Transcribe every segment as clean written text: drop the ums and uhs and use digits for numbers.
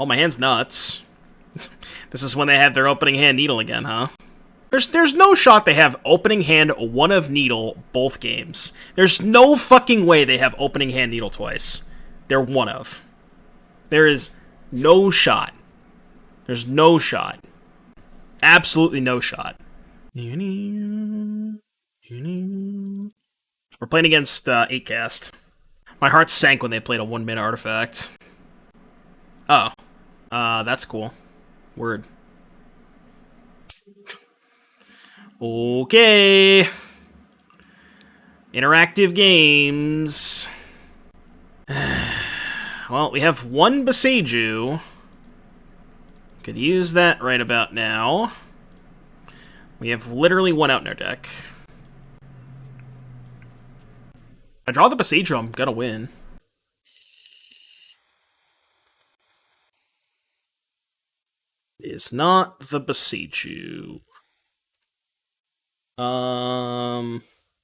Oh, my hand's nuts. This is when they have their opening hand needle again, huh? There's no shot they have opening hand one of needle both games. There's no fucking way they have opening hand needle twice. They're one of. There is no shot. There's no shot. Absolutely no shot. We're playing against 8cast. My heart sank when they played a 1-mana artifact. Oh. That's cool. Word. Okay. Interactive games. Well, we have one Boseiju. Could use that right about now. We have literally one out in our deck. I draw the Boseiju, I'm gonna win. It is not the Boseiju.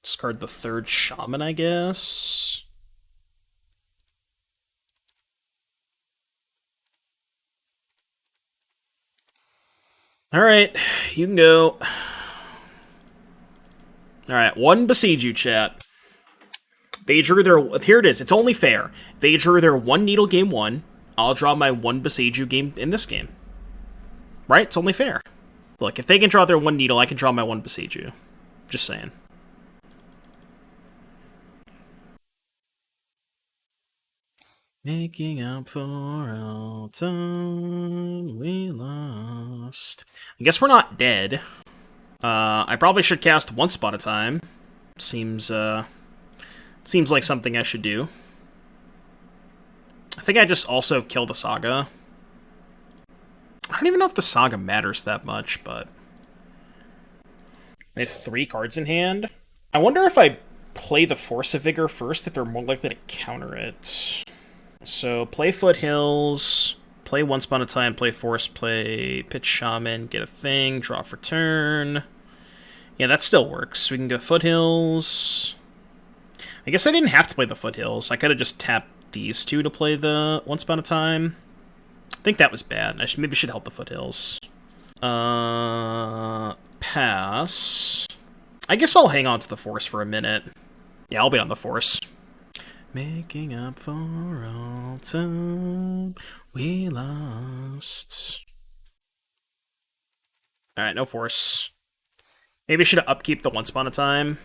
Discard the third Shaman, I guess. Alright, you can go. Alright, one Boseiju, chat. Here it is, it's only fair. They drew their one needle game 1. I'll draw my one Boseiju game in this game. Right? It's only fair. Look, if they can draw their one needle, I can draw my one Boseiju. Just saying. Making up for all time we lost. I guess we're not dead. I probably should cast Once Upon a Time. Seems like something I should do. I think I just also kill the Saga. I don't even know if the Saga matters that much, but... I have 3 cards in hand. I wonder if I play the Force of Vigor first, if they're more likely to counter it. So, play Foothills, play Once Upon a Time, play Force, play Pitch Shaman, get a thing, draw for turn. Yeah, that still works. We can go Foothills. I guess I didn't have to play the Foothills. I could have just tapped these two to play the Once Upon a Time. I think that was bad. I maybe should help the Foothills. Pass. I guess I'll hang on to the Force for a minute. Yeah, I'll be on the Force. Making up for all time we lost. Alright, no Force. Maybe I should have upkeep the Once Upon a Time.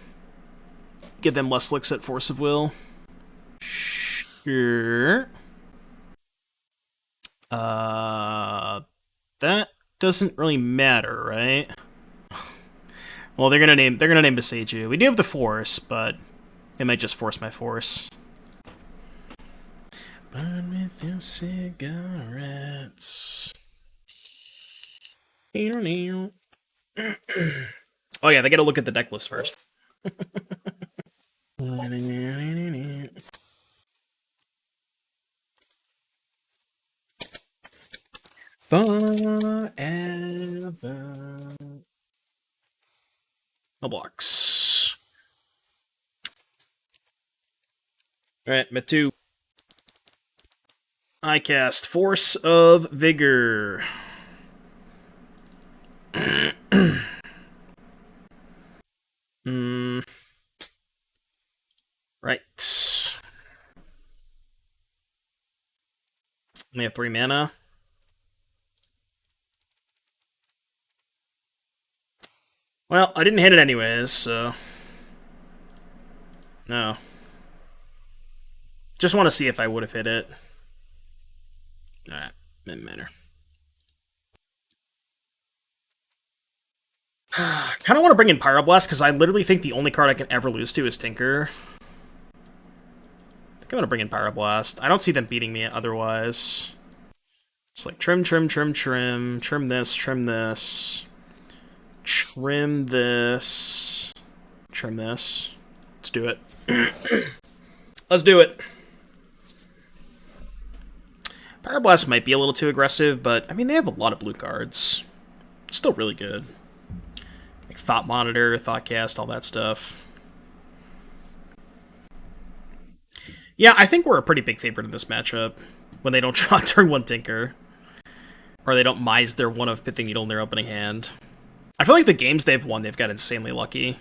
Give them less licks at Force of Will. Sure. That doesn't really matter, right? Well, they're gonna name Boseiju. We do have the Force, but it might just force my Force. Burn with your cigarettes. Oh yeah, they gotta look at the deck list first. Forever. No blocks. Alright, Metu. I cast Force of Vigor. Right. Only have 3 mana. Well, I didn't hit it anyways, so... No. Just want to see if I would have hit it. Alright, didn't matter. I kind of want to bring in Pyroblast, because I literally think the only card I can ever lose to is Tinker. I think I'm going to bring in Pyroblast. I don't see them beating me otherwise. It's like trim, trim, trim, trim, trim this, trim this, trim this, trim this. Let's do it. Let's do it. Pyroblast might be a little too aggressive, but, I mean, they have a lot of blue cards. It's still really good. Like Thought Monitor, Thoughtcast, all that stuff. Yeah, I think we're a pretty big favorite in this matchup when they don't draw turn 1 Tinker. Or they don't mise their one of Pithing Needle in their opening hand. I feel like the games they've won, they've got insanely lucky.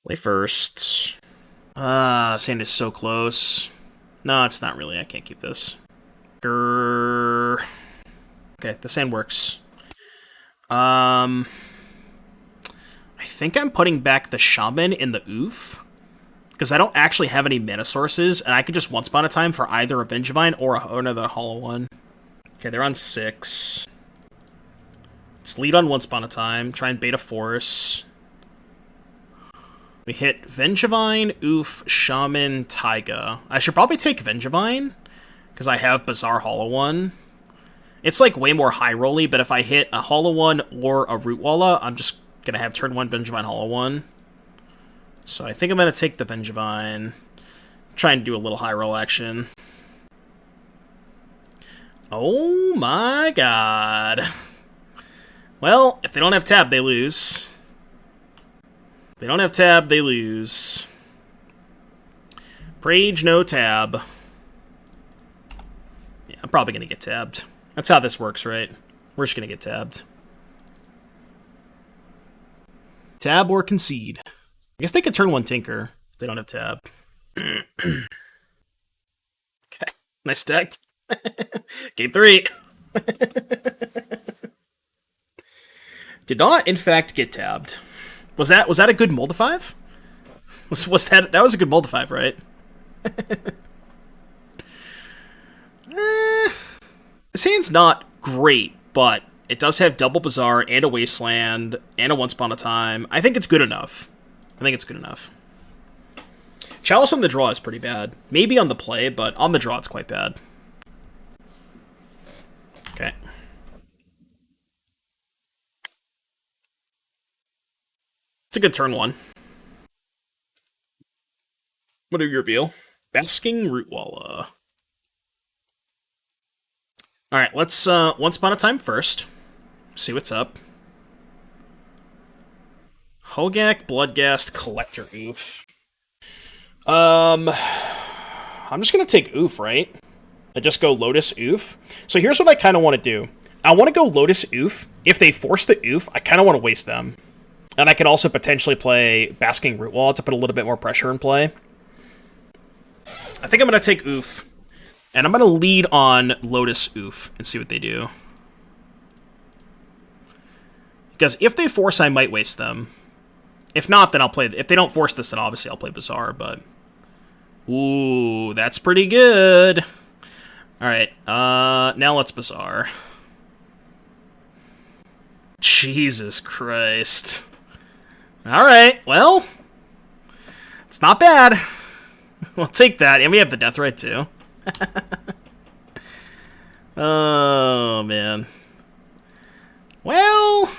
Play first. Sand is so close. No, it's not really. I can't keep this. Grrr. Okay, the sand works. I think I'm putting back the Shaman in the Ouphe. Because I don't actually have any mana sources, and I can just Once Upon a Time for either a Vengevine or another Hollow one. Okay, they're on 6. Let's lead on Once Upon a Time, try and bait a Force. We hit Vengevine, Ouphe, Shaman, Taiga. I should probably take Vengevine, because I have Bazaar Hollow one. It's like way more high rolly, but if I hit a Hollow one or a Rootwalla, I'm just going to have turn 1 Vengevine Hollow one. So I think I'm going to take the Vengevine. Try and do a little high roll action. Oh my god. Well, if they don't have tab, they lose. If they don't have tab, they lose. Prage, no tab. Yeah, I'm probably going to get tabbed. That's how this works, right? We're just going to get tabbed. Tab or concede. I guess they could turn 1 Tinker if they don't have tab. Okay, nice deck. Game 3. Did not, in fact, get tabbed. Was that a good Moldify? Was that was a good Moldify, right? This hand's not great, but it does have double Bazaar and a Wasteland and a Once Upon a Time. I think it's good enough. I think it's good enough. Chalice on the draw is pretty bad. Maybe on the play, but on the draw it's quite bad. Okay. It's a good turn 1. What do you reveal? Basking Rootwalla. Alright, let's Once Upon a Time first. See what's up. Hogaak, Bloodghast, Collector Ouphe. I'm just going to take Ouphe, right? I just go Lotus Ouphe. So here's what I kind of want to do. I want to go Lotus Ouphe. If they force the Ouphe, I kind of want to waste them. And I could also potentially play Basking Rootwalla to put a little bit more pressure in play. I think I'm going to take Ouphe. And I'm going to lead on Lotus Ouphe and see what they do. Because if they force, I might waste them. If not, then I'll play... If they don't force this, then obviously I'll play Bazaar, but... Ooh, that's pretty good. Alright, now let's Bazaar. Jesus Christ. Alright, well... It's not bad. We'll take that. And we have the Deathrite, too. Oh, man. Well...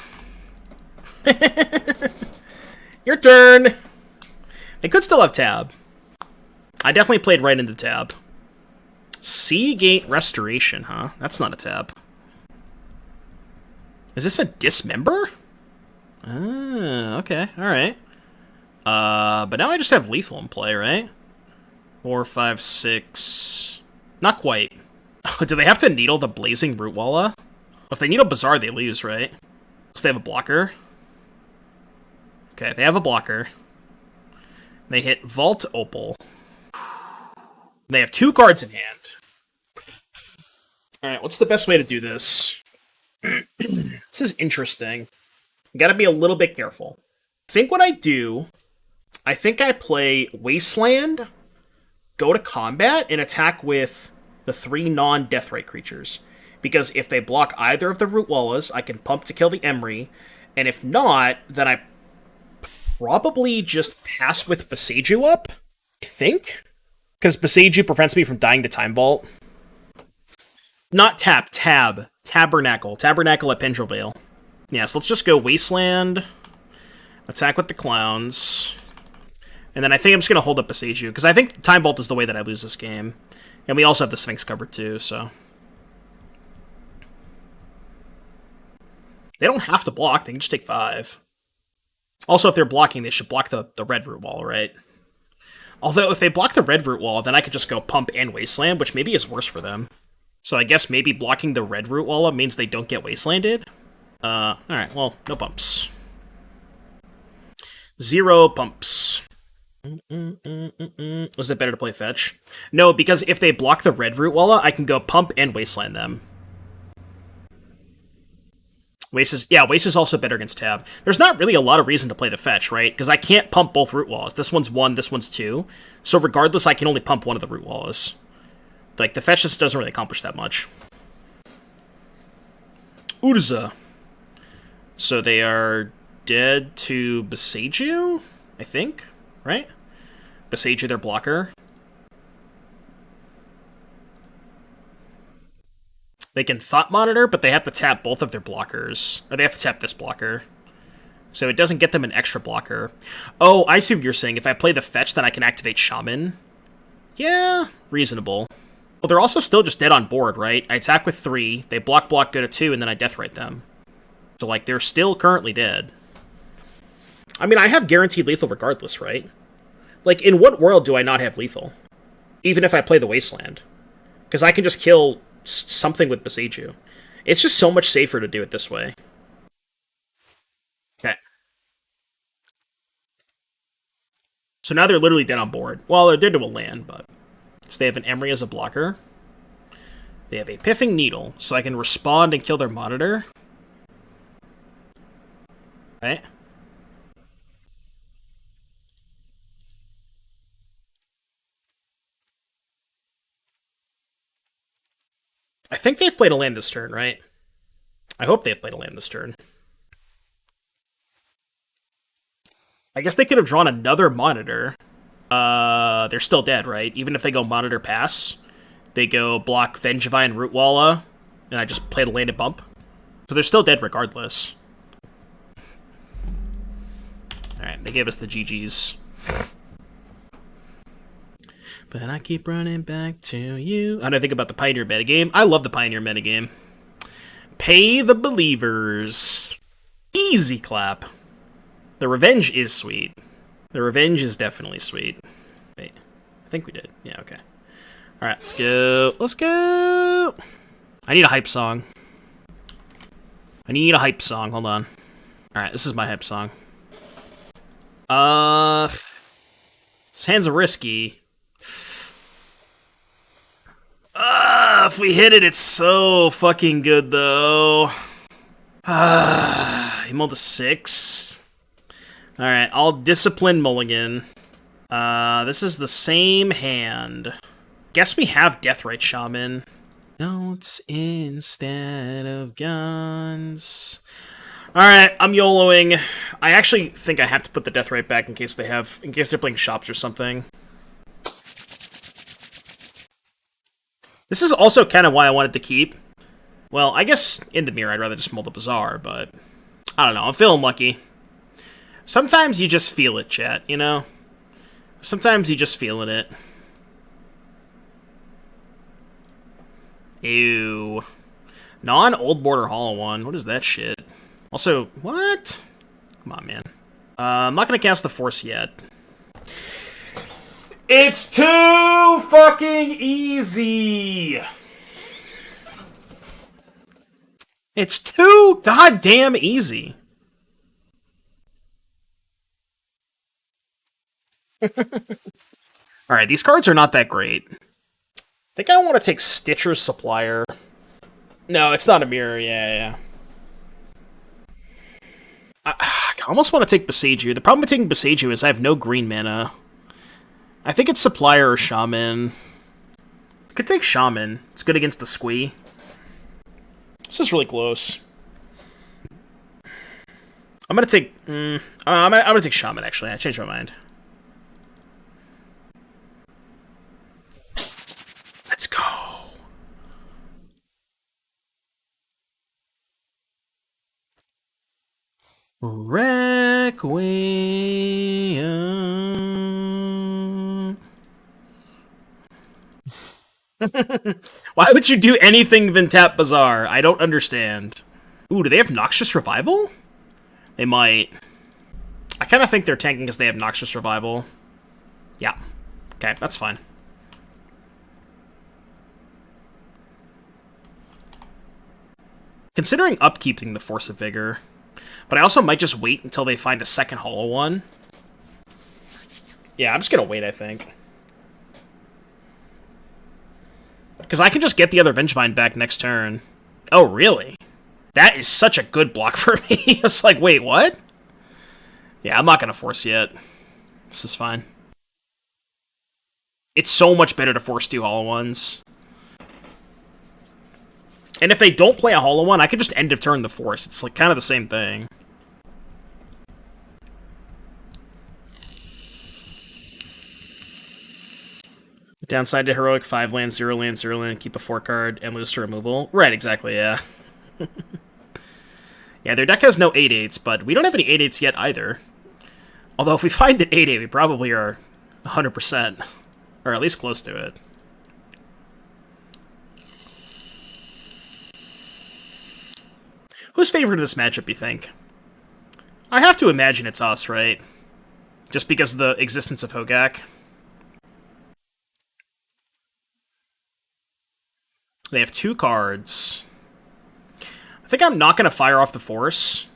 Your turn. They could still have tab. I definitely played right into tab. Seagate Restoration, huh? That's not a tab. Is this a Dismember? Ah, okay, alright. But now I just have lethal in play, right? 4, 5, 6... Not quite. Do they have to needle the Blazing Rootwalla? If they needle Bazaar, they lose, right? So they have a blocker. Okay, they have a blocker. They hit Vault Opal. They have 2 cards in hand. Alright, what's the best way to do this? This is interesting. You gotta be a little bit careful. I think what I do... I think I play Wasteland, go to combat, and attack with the 3 non-Deathrite creatures. Because if they block either of the Rootwallas, I can pump to kill the Emery. And if not, then I probably just pass with Boseiju up, I think. Because Boseiju prevents me from dying to Time Vault. Not tap, tab. Tabernacle. Tabernacle at Pendril Vale. Yeah, so let's just go Wasteland. Attack with the Clowns. And then I think I'm just going to hold up Boseiju. Because I think Time Vault is the way that I lose this game. And we also have the Sphinx covered too, so... They don't have to block, they can just take 5. Also, if they're blocking, they should block the red Rootwalla, right? Although, if they block the red Rootwalla, then I could just go pump and Wasteland, which maybe is worse for them. So I guess maybe blocking the red Rootwalla means they don't get Wastelanded? Alright, well, no pumps. 0 pumps. Was it better to play fetch? No, because if they block the red Rootwalla, I can go pump and Wasteland them. Waste is also better against tab. There's not really a lot of reason to play the fetch, right? Because I can't pump both Rootwallas. This one's 1, this one's 2. So regardless, I can only pump one of the Rootwallas. Like, the fetch just doesn't really accomplish that much. Urza. So they are dead to Boseiju, I think, right? Boseiju, their blocker. They can Thought Monitor, but they have to tap both of their blockers. Or they have to tap this blocker. So it doesn't get them an extra blocker. Oh, I see what you're saying. If I play the fetch, then I can activate Shaman. Yeah, reasonable. Well, they're also still just dead on board, right? I attack with 3, they block, go to 2, and then I Deathrite them. So, like, they're still currently dead. I mean, I have guaranteed lethal regardless, right? Like, in what world do I not have lethal? Even if I play the Wasteland. Because I can just kill something with Boseiju. It's just so much safer to do it this way. Okay. So now they're literally dead on board. Well, they're dead to a land, but... So they have an Emery as a blocker. They have a Piffing Needle, so I can respond and kill their monitor. Right? I think they've played a land this turn, right? I hope they've played a land this turn. I guess they could have drawn another monitor. They're still dead, right? Even if they go monitor pass, they go block Vengevine Rootwalla, and I just play the landed bump. So they're still dead regardless. Alright, they gave us the GGs. But I keep running back to you. How do I think about the Pioneer metagame? I love the Pioneer metagame. Pay the believers. Easy clap. The revenge is sweet. The revenge is definitely sweet. Wait, I think we did. Yeah, okay. Alright, let's go. Let's go! I need a hype song. I need a hype song. Hold on. Alright, this is my hype song. This hand's risky. If we hit it, it's so fucking good, though. He mulled a 6. Alright, I'll Discipline Mulligan. This is the same hand. Guess we have Deathrite Shaman. Notes instead of guns. Alright, I'm YOLOing. I actually think I have to put the Deathrite back in case they're playing shops or something. This is also kind of why I wanted to keep. Well, I guess in the mirror I'd rather just mull the Bazaar, but I don't know, I'm feeling lucky. Sometimes you just feel it, chat, you know? Sometimes you just feeling it. Ew. Non-Old Border Hollow one. What is that shit? Also, what? Come on, man. I'm not gonna cast the Force yet. It's too fucking easy! It's too goddamn easy. Alright, these cards are not that great. I think I want to take Stitcher's Supplier. No, it's not a mirror, yeah. I almost want to take Boseiju. The problem with taking Boseiju is I have no green mana. I think it's Supplier or Shaman. I could take Shaman. It's good against the Squee. This is really close. I'm gonna take... I'm gonna take Shaman, actually. I changed my mind. Let's go. Requiem. Why would you do anything than tap Bazaar? I don't understand. Ooh, do they have Noxious Revival? They might. I kind of think they're tanking because they have Noxious Revival. Yeah. Okay, that's fine. Considering upkeeping the Force of Vigor. But I also might just wait until they find a second hollow one. Yeah, I'm just gonna wait, I think. Because I can just get the other Vengevine back next turn. Oh, really? That is such a good block for me. It's like, wait, what? Yeah, I'm not gonna force yet. This is fine. It's so much better to force 2 hollow ones. And if they don't play a hollow one, I can just end of turn the force. It's like kind of the same thing. Downside to heroic 5 land, 0 land, 0 land, keep a 4 card, and lose to removal. Right, exactly, yeah. Yeah, their deck has no 8/8s, but we don't have any 8/8s yet either. Although if we find an 8/8, we probably are 100%. Or at least close to it. Who's favored in this matchup, you think? I have to imagine it's us, right? Just because of the existence of Hogaak. They have 2 cards. I think I'm not going to fire off the Force,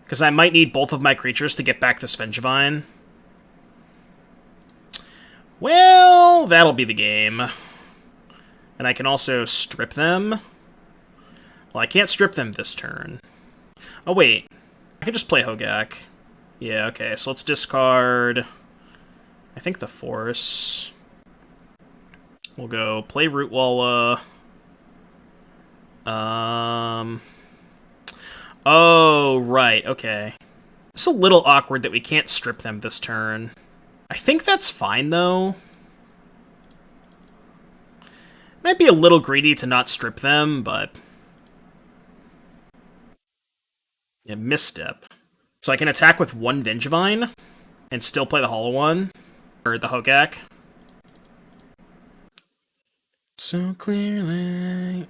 because I might need both of my creatures to get back this Vengevine. Well, that'll be the game. And I can also strip them. Well, I can't strip them this turn. Oh, wait. I can just play Hogaak. Yeah, okay, so let's discard, I think, the Force. We'll go play Rootwalla. Oh, right, okay. It's a little awkward that we can't strip them this turn. I think that's fine, though. Might be a little greedy to not strip them, but... yeah, misstep. So I can attack with 1 Vengevine and still play the hollow one, or the Hogaak. So clearly...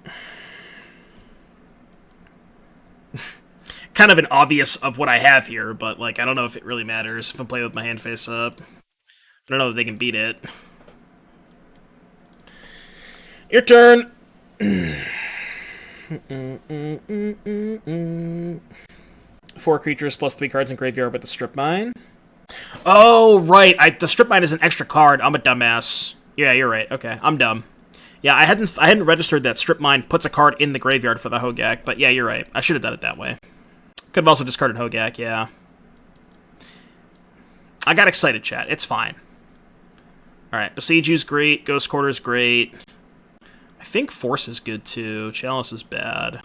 kind of an obvious of what I have here, but, like, I don't know if it really matters if I'm playing with my hand face up. I don't know if they can beat it. Your turn! 4 creatures plus 3 cards in graveyard with the strip mine. Oh, right. The strip mine is an extra card. I'm a dumbass. Yeah, you're right. Okay, I'm dumb. Yeah, I hadn't registered that strip mine puts a card in the graveyard for the Hogaak, but yeah, you're right. I should have done it that way. Could have also discarded Hogaak, yeah. I got excited, chat. It's fine. Alright, Boseiju's great. Ghost Quarter's great. I think Force is good, too. Chalice is bad.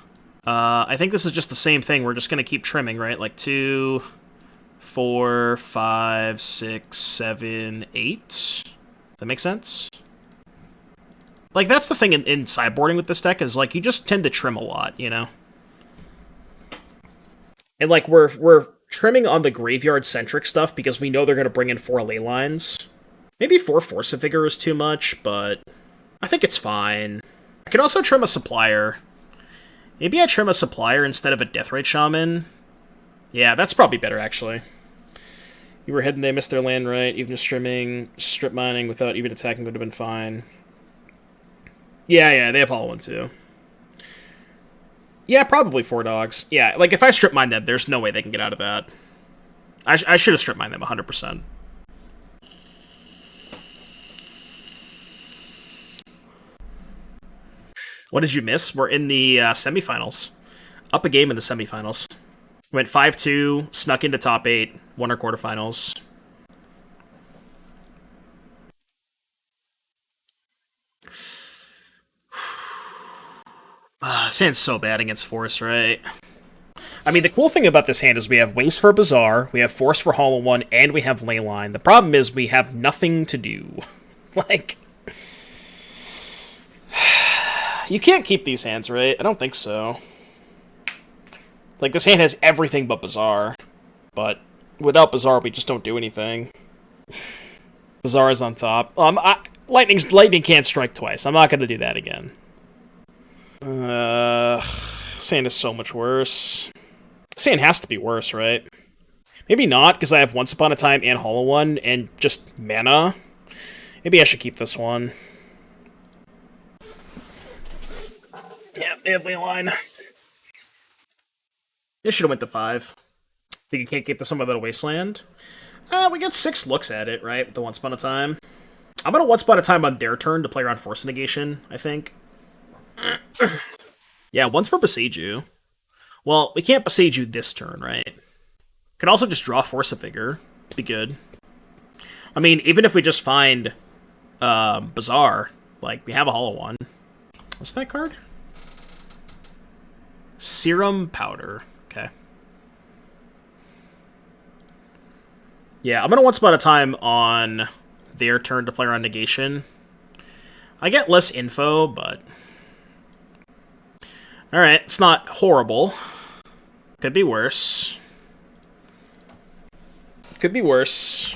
I think this is just the same thing. We're just going to keep trimming, right? Like 2, 4, 5, 6, 7, 8. That make sense? Like, that's the thing in sideboarding with this deck, is, like, you just tend to trim a lot, you know? And, like, we're trimming on the graveyard-centric stuff because we know they're going to bring in 4 Leylines. Maybe 4 Force of Vigor is too much, but I think it's fine. I can also trim a Supplier. Maybe I trim a Supplier instead of a Deathrite Shaman. Yeah, that's probably better, actually. You were hidden, they missed their land, right? Even just trimming, strip mining without even attacking would have been fine. Yeah, they have Hollow One, too. Yeah, probably 4 dogs. Yeah, like, if I strip mine them, there's no way they can get out of that. I should have strip mined them 100%. What did you miss? We're in the semifinals. Up a game in the semifinals. Went 5-2, snuck into top 8, won our quarterfinals. This hand's so bad against Force, right? I mean, the cool thing about this hand is we have Waste for Bazaar, we have Force for Hollow One, and we have Leyline. The problem is we have nothing to do. Like... you can't keep these hands, right? I don't think so. Like, this hand has everything but Bazaar. But without Bazaar, we just don't do anything. Bazaar is on top. Lightning can't strike twice. I'm not going to do that again. This hand is so much worse. This hand has to be worse, right? Maybe not, because I have Once Upon a Time and Hollow One, and just mana. Maybe I should keep this one. Yeah, they have Leyline. This should have went to 5. Think you can't get this one without a Wasteland? We got 6 looks at it, right? With the Once Upon a Time. I'm gonna Once Upon a Time on their turn to play around Force Negation, I think. Yeah, one's for Boseiju. Well, we can't Boseiju this turn, right? Could also just draw Force of Vigor. Be good. I mean, even if we just find Bazaar, like, we have a hollow one. What's that card? Serum Powder. Okay. Yeah, I'm gonna Once Upon a Time on their turn to play around Negation. I get less info, but... Alright, it's not horrible. Could be worse. Could be worse.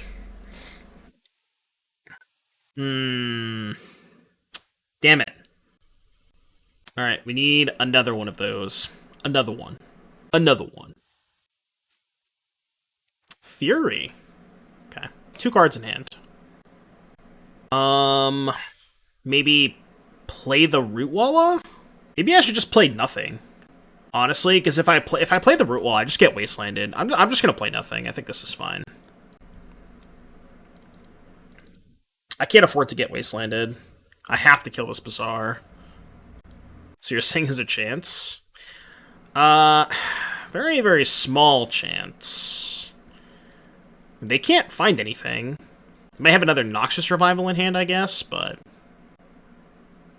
Damn it. Alright, we need another one of those. Another one. Another one. Fury. Okay. 2 cards in hand. Maybe play the Rootwalla? Maybe I should just play nothing. Honestly, because if I play the Rootwalla, I just get Wastelanded. I'm just gonna play nothing. I think this is fine. I can't afford to get Wastelanded. I have to kill this Bazaar. So you're saying there's a chance? Very, very small chance. They can't find anything. They may have another Noxious Revival in hand, I guess, but...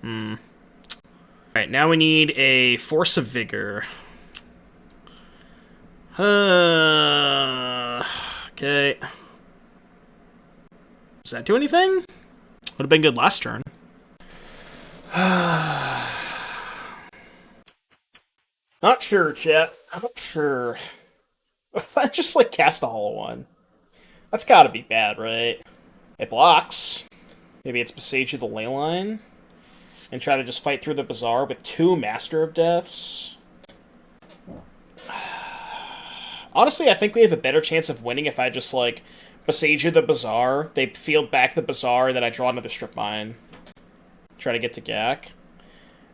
Alright, now we need a Force of Vigor. Okay. Does that do anything? Would have been good last turn. Not sure, chat. I'm not sure. If I just, like, cast a hollow one. That's gotta be bad, right? It blocks. Maybe it's Boseiju the Leyline. And try to just fight through the Bazaar with 2 Master of Deaths. Honestly, I think we have a better chance of winning if I just, like, Boseiju the Bazaar, they field back the Bazaar, and then I draw another Strip Mine. Try to get to Gak.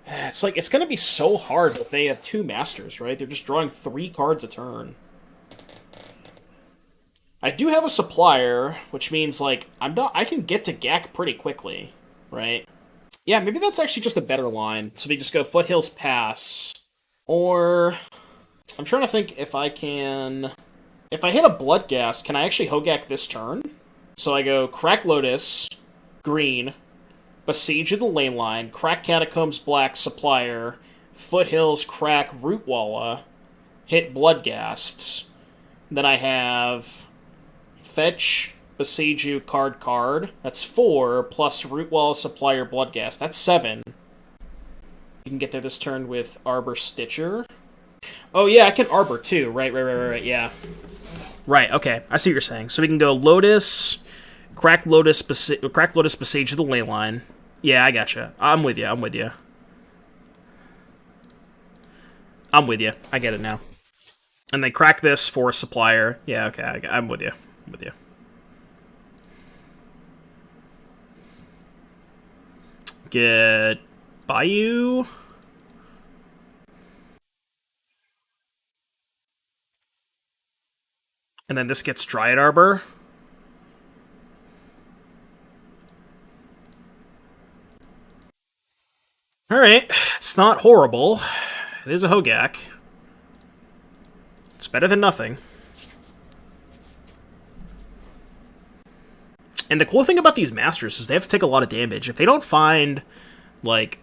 It's like, it's gonna be so hard if they have 2 Masters, right? They're just drawing 3 cards a turn. I do have a Supplier, which means, like, I can get to Gak pretty quickly, right? Yeah, maybe that's actually just a better line. So we just go Foothills Pass. Or... I'm trying to think if I can... If I hit a Bloodghast, can I actually Hogaak this turn? So I go Crack Lotus, green, Boseiju the Leyline, Crack Catacombs, black, Supplier, Foothills, Crack, Rootwalla, hit Bloodghast. Then I have Fetch... Boseiju, card. That's 4, plus Rootwalla, Supplier, Bloodghast. That's 7. You can get there this turn with Arbor Stitcher. Oh, yeah, I can Arbor, too. Right, yeah. Right, okay. I see what you're saying. So we can go Lotus, Crack Lotus, Boseiju the Leyline. Yeah, I gotcha. I'm with you. I get it now. And then crack this for Supplier. Yeah, okay, I'm with you. Get Bayou. And then this gets Dryad Arbor. Alright, it's not horrible. It is a Hogaak. It's better than nothing. And the cool thing about these Masters is they have to take a lot of damage. If they don't find, like,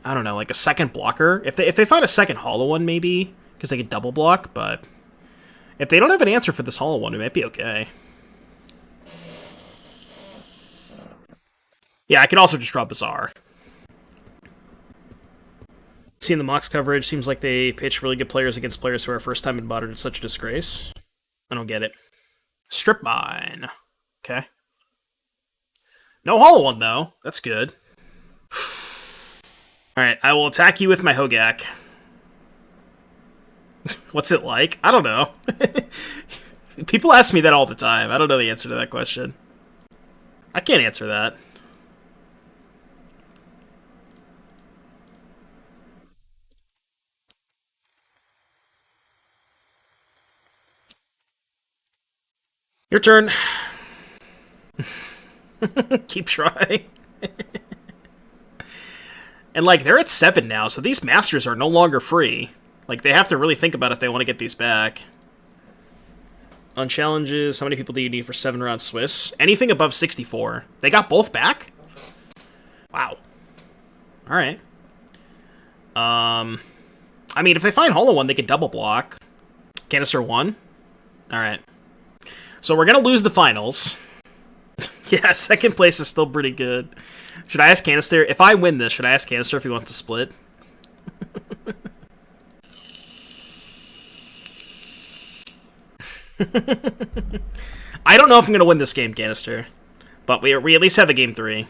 I don't know, like a second blocker, if they find a second hollow one, maybe, because they can double block, but if they don't have an answer for this hollow one, it might be okay. Yeah, I could also just draw Bazaar. Seeing the Mox coverage, seems like they pitch really good players against players who are first time in Modern. It's such a disgrace. I don't get it. Strip Mine. Okay. No hollow one, though. That's good. Alright, I will attack you with my Hogaak. What's it like? I don't know. People ask me that all the time. I don't know the answer to that question. I can't answer that. Your turn. Keep trying. And, like, they're at 7 now, so these masters are no longer free. Like, they have to really think about if they want to get these back. On challenges, how many people do you need for 7-round Swiss? Anything above 64. They got both back? Wow. Alright. I mean, if they find Hollow One, they can double block. Canister 1? Alright. So we're gonna lose the finals. Yeah, second place is still pretty good. Should I ask Canister? If I win this, should I ask Canister if he wants to split? I don't know if I'm going to win this game, Canister. But we at least have the game 3.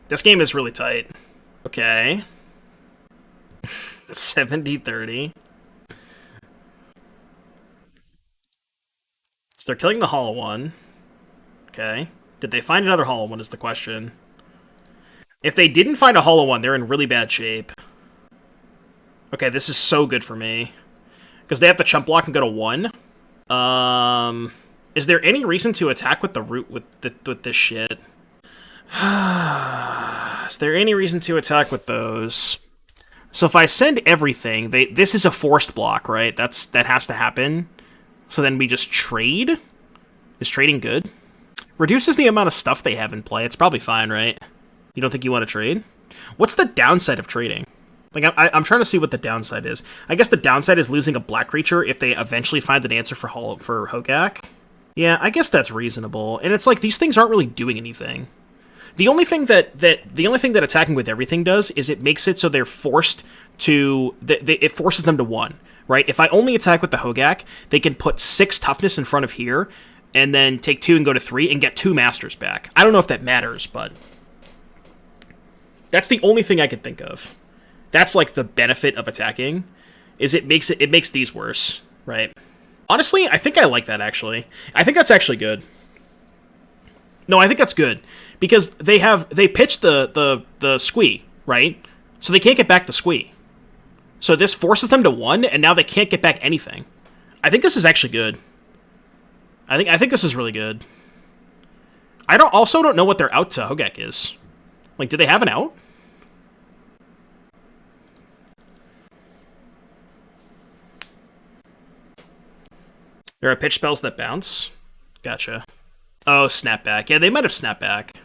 This game is really tight. Okay. 70-30. So they're killing the Hollow One. Okay. Did they find another Hollow One is the question. If they didn't find a Hollow One, they're in really bad shape. Okay, this is so good for me. Because they have to chump block and go to 1. Is there any reason to attack with the root with this shit? Is there any reason to attack with those? So if I send everything, this is a forced block, right? That has to happen. So then we just trade? Is trading good? Reduces the amount of stuff they have in play. It's probably fine, right? You don't think you want to trade? What's the downside of trading? Like, I'm trying to see what the downside is. I guess the downside is losing a black creature if they eventually find an answer for Hogaak. Yeah, I guess that's reasonable. And it's like, these things aren't really doing anything. The only thing that attacking with everything does is it makes it so they're forced to... it forces them to 1, right? If I only attack with the Hogaak, they can put 6 toughness in front of here, and then take 2 and go to 3, and get 2 masters back. I don't know if that matters, but... that's the only thing I could think of. That's, like, the benefit of attacking, is it makes these worse, right? Honestly, I think I like that, actually. I think that's actually good. No, I think that's good. Because they pitched the squee, right? So they can't get back the squee. So this forces them to 1, and now they can't get back anything. I think this is actually good. I think this is really good. I also don't know what their out to Hogaak is. Like, do they have an out? There are pitch spells that bounce? Gotcha. Oh, snapback. Yeah, they might have snapped back.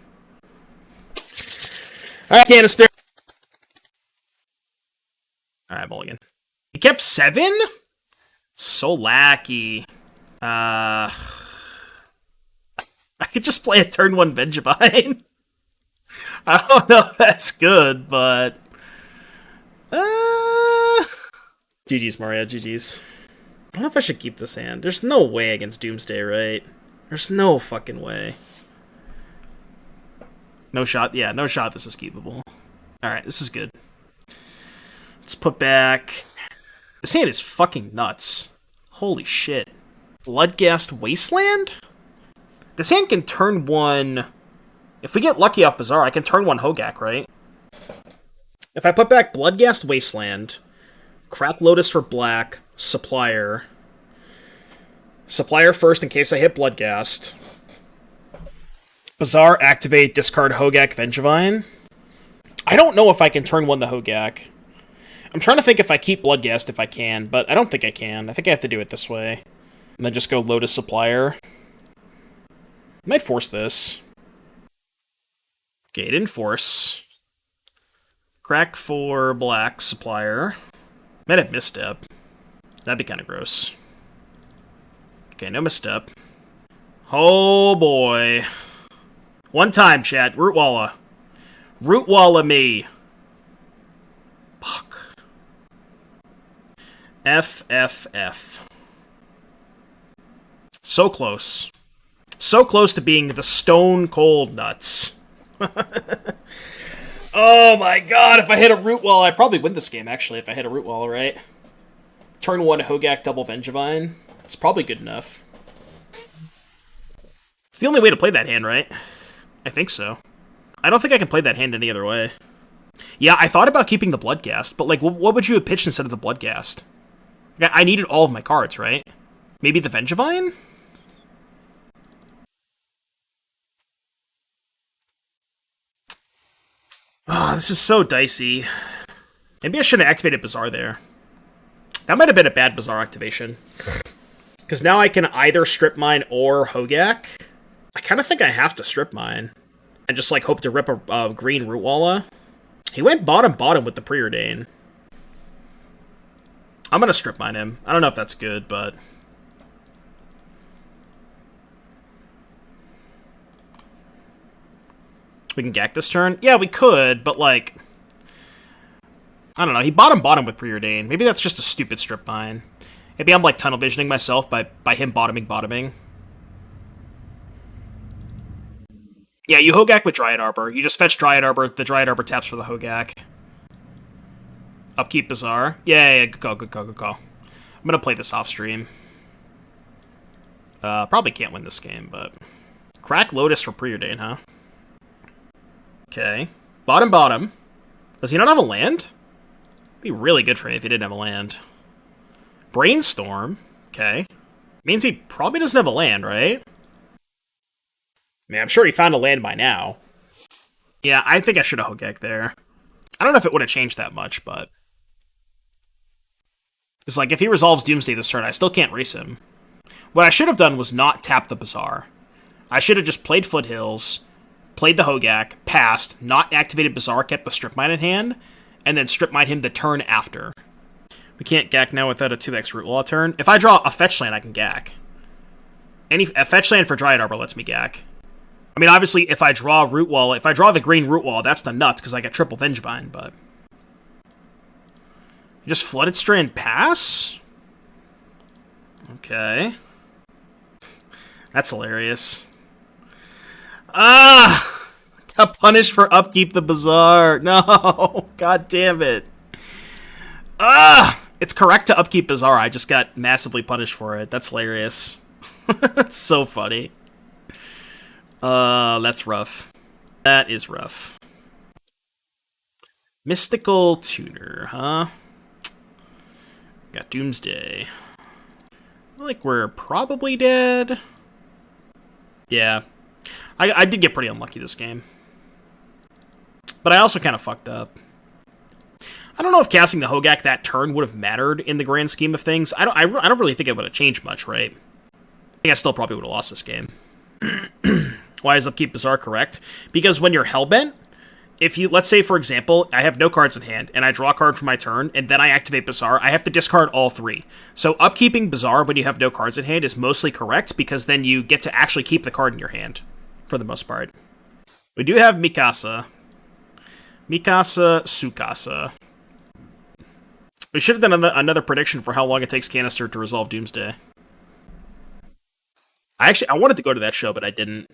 Alright, Canister. Alright, mulligan. He kept 7? So lacky. I could just play a turn 1 Vengevine. I don't know if that's good, but... GG's, Mario. GG's. I don't know if I should keep this hand. There's no way against Doomsday, right? There's no fucking way. No shot. Yeah, no shot this is keepable. Alright, this is good. Let's put back... This hand is fucking nuts. Holy shit. Bloodghast Wasteland? This hand can turn 1... If we get lucky off Bazaar, I can turn 1 Hogaak, right? If I put back Bloodghast Wasteland, Black Lotus for black, Supplier. Supplier first in case I hit Bloodghast. Bazaar, activate, discard Hogaak, Vengevine. I don't know if I can turn 1 the Hogaak. I'm trying to think if I keep Bloodghast if I can, but I don't think I can. I think I have to do it this way. And then just go Lotus Supplier. I might force this. Okay, didn't force. Crack for black, Supplier. Might have misstep. That'd be kind of gross. Okay, no misstep. Oh boy. One time, chat. Rootwalla. Rootwalla me. Fuck. FFF. So close. So close to being the stone cold nuts. Oh my god, if I hit a Rootwalla, I'd probably win this game, actually, if I hit a Rootwalla, right? Turn 1 Hogaak, double Vengevine. It's probably good enough. It's the only way to play that hand, right? I think so. I don't think I can play that hand any other way. Yeah, I thought about keeping the Bloodghast, but, like, what would you have pitched instead of the Bloodghast? I needed all of my cards, right? Maybe the Vengevine? This is so dicey. Maybe I shouldn't have activated Bazaar there. That might have been a bad Bazaar activation. Because now I can either strip mine or Hogaak. I kind of think I have to strip mine. And just, like, hope to rip a green Rootwalla. He went bottom with the Preordain. I'm gonna strip mine him. I don't know if that's good, but... We can Gack this turn? Yeah, we could, but, like... I don't know. He bottom with Preordain. Maybe that's just a stupid strip mine. Maybe I'm, like, tunnel visioning myself by him bottoming. Yeah, you Hogaak with Dryad Arbor. You just fetch Dryad Arbor. The Dryad Arbor taps for the Hogaak. Upkeep Bazaar. Yeah, good call. I'm gonna play this off stream. Probably can't win this game, but... Crack Lotus for Preordain, huh? Okay. Bottom. Does he not have a land? Be really good for me if he didn't have a land. Brainstorm. Okay. Means he probably doesn't have a land, right? I mean, I'm sure he found a land by now. Yeah, I think I should have Hogaak there. I don't know if it would have changed that much, but... It's like, if he resolves Doomsday this turn, I still can't race him. What I should have done was not tap the Bazaar. I should have just played Foothills, played the Hogaak, passed, not activated Bazaar, kept the Strip Mine in hand, and then Strip Mine him the turn after. We can't Gack now without a 2x Rootwalla turn. If I draw a fetch land, I can Gack. A fetch land for Dryad Arbor lets me Gack. I mean, obviously, if I draw Rootwalla, if I draw the green Rootwalla, that's the nuts, because I get triple Vengevine, but... Just Flooded Strand pass? Okay. That's hilarious. Ah! Got punished for upkeep the Bazaar. No! God damn it. Ah! It's correct to upkeep Bazaar. I just got massively punished for it. That's hilarious. That's so funny. That's rough. That is rough. Mystical Tutor, huh? Got Doomsday. I feel like we're probably dead. Yeah. I did get pretty unlucky this game. But I also kind of fucked up. I don't know if casting the Hogaak that turn would have mattered in the grand scheme of things. I don't really think it would have changed much, right? I think I still probably would have lost this game. Why is upkeep Bazaar correct? Because when you're Hellbent, if you, let's say, for example, I have no cards in hand, and I draw a card for my turn, and then I activate Bazaar, I have to discard all three. So upkeeping Bazaar when you have no cards in hand is mostly correct, because then you get to actually keep the card in your hand, for the most part. We do have Mikasa. Sukasa. We should have done another prediction for how long it takes Canister to resolve Doomsday. I wanted to go to that show, but I didn't.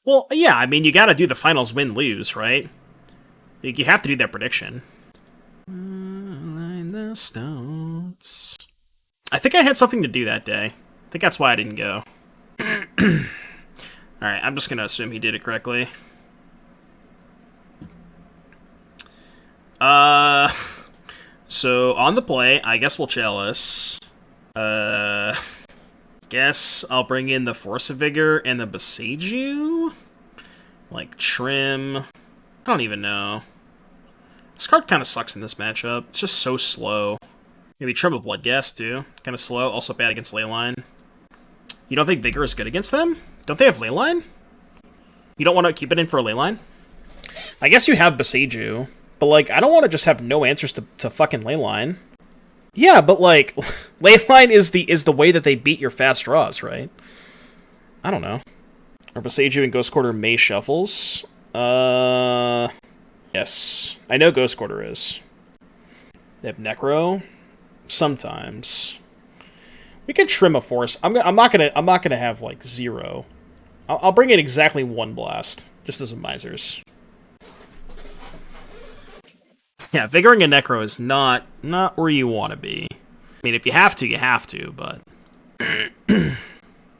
Well, yeah, I mean, you gotta do the finals win-lose, right? Like, you have to do that prediction. Line the stones. I think I had something to do that day. I think that's why I didn't go. Alright, I'm just gonna assume he did it correctly. So, on the play, I guess we'll Chalice. Guess I'll bring in the Force of Vigor and the Boseiju? Like, Trim. I don't even know. This card kind of sucks in this matchup. It's just so slow. Maybe Trim of Bloodghast, too. Kind of slow. Also bad against Leyline. You don't think Vigor is good against them? Don't they have Leyline? You don't want to keep it in for a Leyline? I guess you have Boseiju. But, like, I don't want to just have no answers to fucking Leyline. Yeah, but, like, Leyline is the way that they beat your fast draws, right? I don't know. Or Boseiju and Ghost Quarter May shuffles. Yes. I know Ghost Quarter is. They have Necro. Sometimes. We could trim a Force. I'm not gonna have, like, 0. I'll bring in exactly 1 blast. Just as a misers. Yeah, Vigoring a Necro is not where you want to be. I mean, if you have to, you have to, but...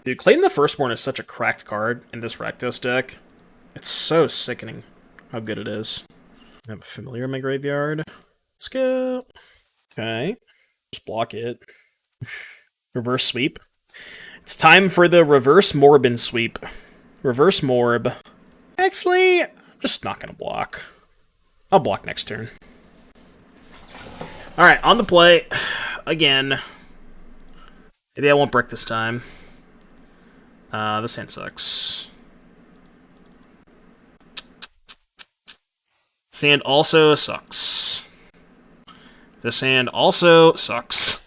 Dude, Clayton the Firstborn is such a cracked card in this Rakdos deck. It's so sickening how good it is. I have a Familiar in my graveyard. Let's go. Okay. Just block it. Reverse sweep. It's time for the Reverse Morbin sweep. Reverse Morb. Actually, I'm just not gonna block. I'll block next turn. Alright, on the play. Again. Maybe I won't brick this time. This hand sucks. This hand also sucks. This hand also sucks.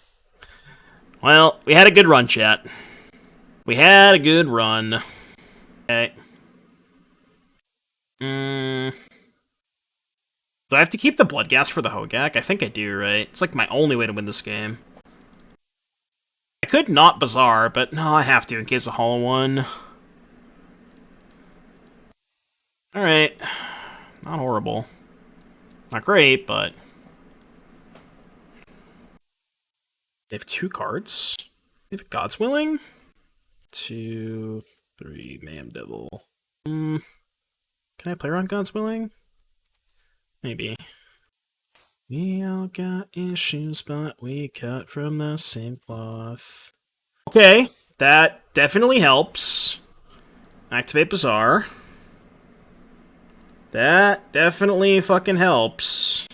Well, we had a good run, chat. We had a good run. Okay. Do I have to keep the Bloodghast for the Hogaak? I think I do, right? It's like my only way to win this game. I could not Bazaar, but no, I have to in case of Hollow One. Alright. Not horrible. Not great, but... They have 2 cards? They have God's Willing? 2, 3, Mayhem Devil. Can I play around God's Willing? Maybe. We all got issues, but we cut from the same cloth. Okay, that definitely helps. Activate Bazaar. That definitely fucking helps.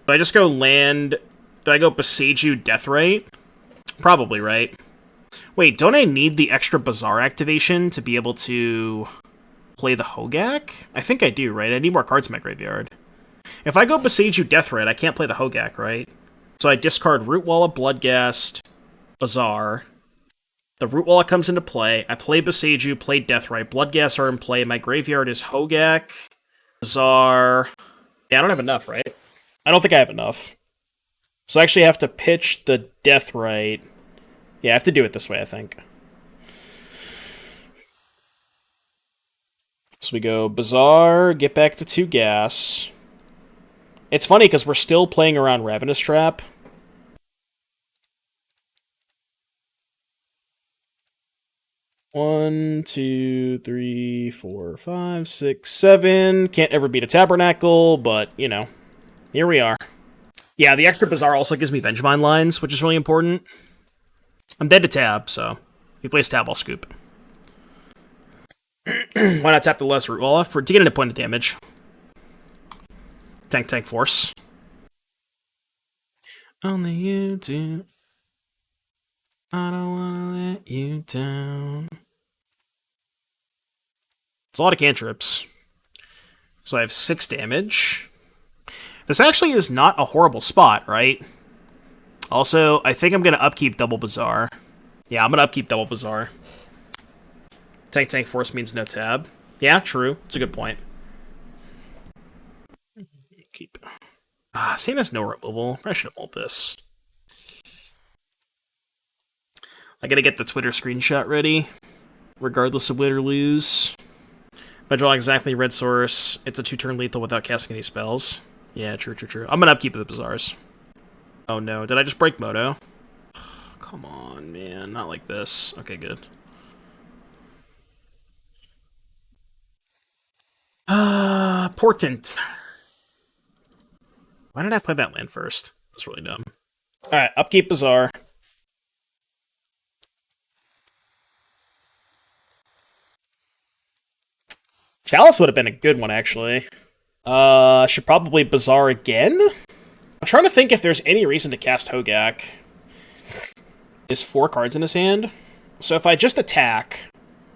Do I just go land... Do I go Boseiju Deathrite? Probably, right? Wait, don't I need the extra Bazaar activation to be able to play the Hogaak? I think I do, right? I need more cards in my graveyard. If I go Boseiju Deathrite, I can't play the Hogaak, right? So I discard Rootwalla, Bloodghast, Bazaar. The Rootwalla comes into play. I play Boseiju, play Deathrite. Bloodghast are in play. My graveyard is Hogaak, Bazaar. Yeah, I don't have enough, right? I don't think I have enough. So I actually have to pitch the Deathrite. Yeah, I have to do it this way, I think. So we go Bazaar, get back the 2 gas. It's funny because we're still playing around Ravenous Trap. One, 2, 3, 4, 5, 6, 7. Can't ever beat a Tabernacle, but, you know, here we are. Yeah, the extra Bazaar also gives me Vengevine lines, which is really important. I'm dead to Tab, so if he plays Tab, I'll scoop. Why not tap the less Rootwalla to get into point of damage? Tank Force. Only you do. I don't wanna let you down. It's a lot of cantrips. So I have 6 damage. This actually is not a horrible spot, right? Also, I think I'm going to upkeep Double Bazaar. Yeah, I'm going to upkeep Double Bazaar. Tank Force means no tab. Yeah, true. It's a good point. Keep. Same as no removal. I should have mulled this. I gotta get the Twitter screenshot ready, regardless of win or lose. If I draw exactly red source, it's a 2-turn lethal without casting any spells. Yeah, true. I'm gonna upkeep the Bazaars. Oh no, did I just break Moto? Come on, man, not like this. Okay, good. Portent. Why did I play that land first? That's really dumb. Alright, upkeep Bazaar. Chalice would have been a good one, actually. Should probably Bazaar again? I'm trying to think if there's any reason to cast Hogaak. Is 4 cards in his hand. So if I just attack...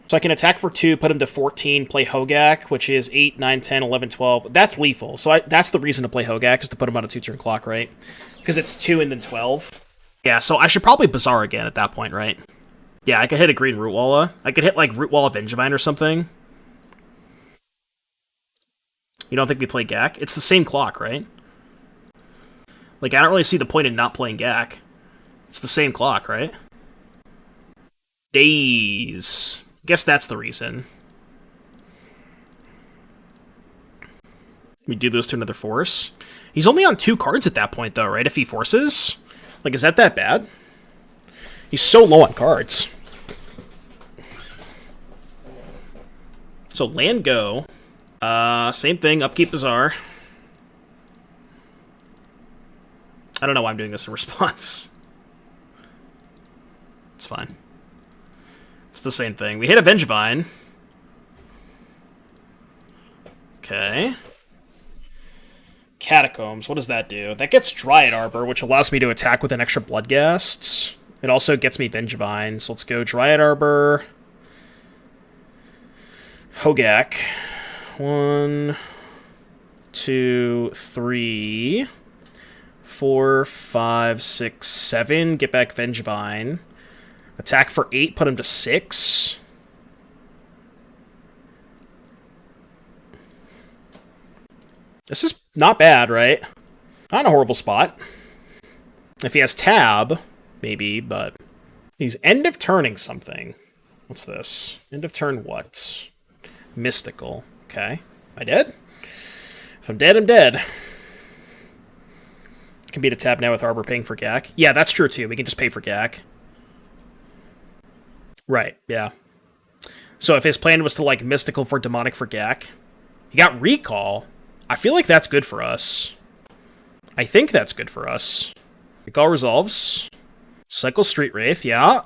So I can attack for 2, put him to 14, play Hogaak, which is 8, 9, 10, 11, 12. That's lethal. So that's the reason to play Hogaak, is to put him on a 2-turn clock, right? Because it's 2 and then 12. Yeah, so I should probably Bazaar again at that point, right? Yeah, I could hit a green Rootwalla. I could hit, like, Rootwalla Vengevine or something. You don't think we play Gaak? It's the same clock, right? Like, I don't really see the point in not playing Gaak. It's the same clock, right? Days. Guess that's the reason. We do those to another force. He's only on 2 cards at that point, though, right? If he forces? Like, is that bad? He's so low on cards. So, land go. Same thing, upkeep Bazaar. I don't know why I'm doing this in response. It's fine. It's the same thing. We hit a Vengevine. Okay. Catacombs, what does that do? That gets Dryad Arbor, which allows me to attack with an extra Bloodghast. It also gets me Vengevine, so let's go Dryad Arbor. Hogaak. 1, 2, 3, 4, 5, 6, 7. Get back Vengevine. Attack for 8, put him to 6. This is not bad, right? Not in a horrible spot. If he has tab, maybe, but he's end of turning something. What's this? End of turn what? Mystical. Okay. Am I dead? If I'm dead, I'm dead. Can beat a tab now with Arbor paying for Gaak. Yeah, that's true too. We can just pay for Gaak. Right, yeah. So if his plan was to, like, Mystical for Demonic for Gaak, he got Recall. I feel like that's good for us. I think that's good for us. Recall resolves. Cycle Street Wraith, yeah.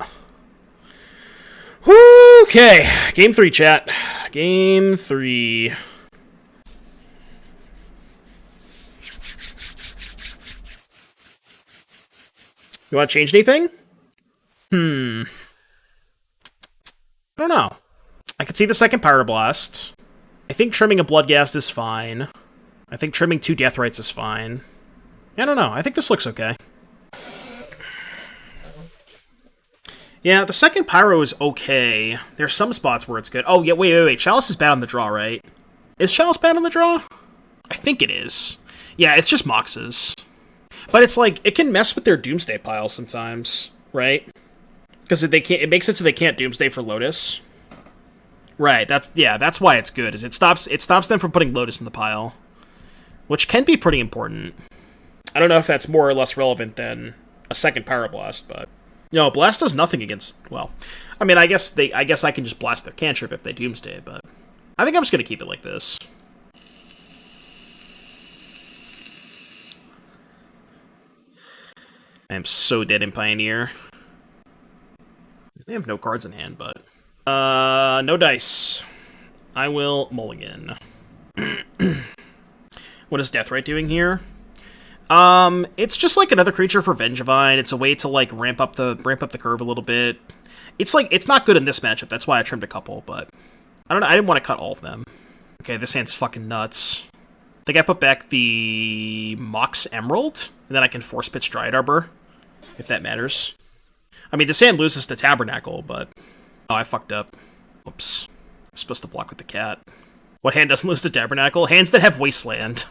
Okay, Game 3, chat. Game 3. You want to change anything? I don't know. I could see the second Pyroblast. I think trimming a Bloodghast is fine. I think trimming 2 Deathrites is fine. I don't know. I think this looks okay. Yeah, the second Pyro is okay. There's some spots where it's good. Oh, yeah, wait. Chalice is bad on the draw, right? Is Chalice bad on the draw? I think it is. Yeah, it's just Moxes. But it's like, it can mess with their Doomsday pile sometimes, right? Because it makes it so they can't Doomsday for Lotus. Right, that's why it's good, is it stops them from putting Lotus in the pile. Which can be pretty important. I don't know if that's more or less relevant than a second Pyroblast, but... No, Blast does nothing against... Well, I mean, I guess I can just blast their cantrip if they Doomsday, but... I think I'm just gonna keep it like this. I am so dead in Pioneer. They have no cards in hand, but... no dice. I will mulligan. What is Deathrite doing here? It's just like another creature for Vengevine. It's a way to like ramp up the curve a little bit. It's like it's not good in this matchup. That's why I trimmed a couple, but I don't know. I didn't want to cut all of them. Okay, this hand's fucking nuts. I think I put back the Mox Emerald, and then I can force pitch Dryad Arbor, if that matters. I mean, this hand loses to Tabernacle, but oh, I fucked up. Oops. I'm supposed to block with the cat. What hand doesn't lose to Tabernacle? Hands that have Wasteland.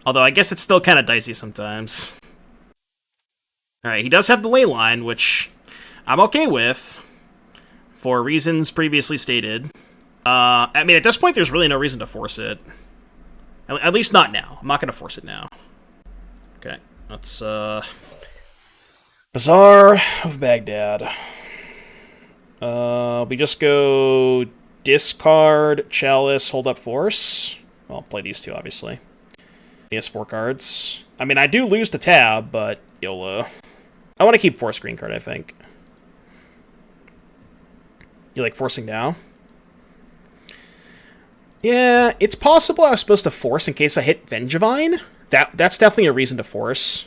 Although, I guess it's still kind of dicey sometimes. Alright, he does have the Leyline, which I'm okay with, for reasons previously stated. I mean, at this point, there's really no reason to force it. At least not now. I'm not going to force it now. Okay, let's, Bazaar of Baghdad. We just go discard, Chalice, hold up Force. Well, play these two, obviously. He has 4 cards. I mean, I do lose to tab, but YOLO. I want to keep Force green card, I think. You like forcing now? Yeah, it's possible I was supposed to force in case I hit Vengevine. That's definitely a reason to force.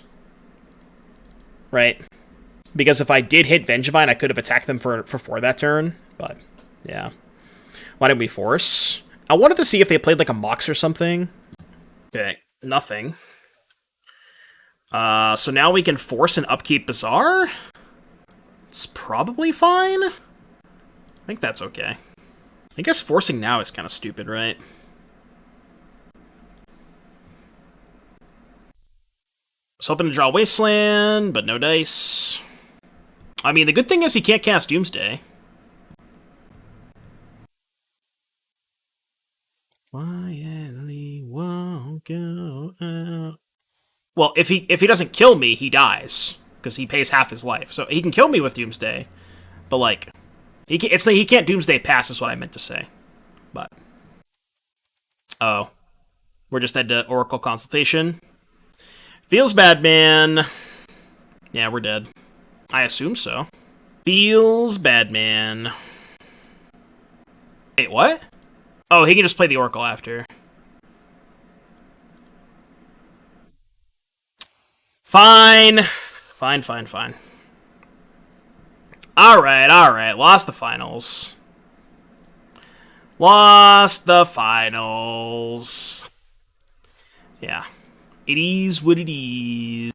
Right? Because if I did hit Vengevine, I could have attacked them for 4 that turn. But, yeah. Why didn't we force? I wanted to see if they played like a Mox or something. Okay, nothing. So now we can force and upkeep Bazaar? It's probably fine. I think that's okay. I guess forcing now is kind of stupid, right? I was hoping to draw Wasteland, but no dice. I mean, the good thing is he can't cast Doomsday. Quietly won't go out. Well, if he doesn't kill me, he dies because he pays half his life. So he can kill me with Doomsday, but like he can't Doomsday pass is what I meant to say. But oh, we're just at the Oracle consultation. Feels bad, man. Yeah, we're dead. I assume so. Feels bad, man. Wait, what? Oh, he can just play the Oracle after. Fine. Fine. Alright. Lost the finals. Yeah. It is what it is.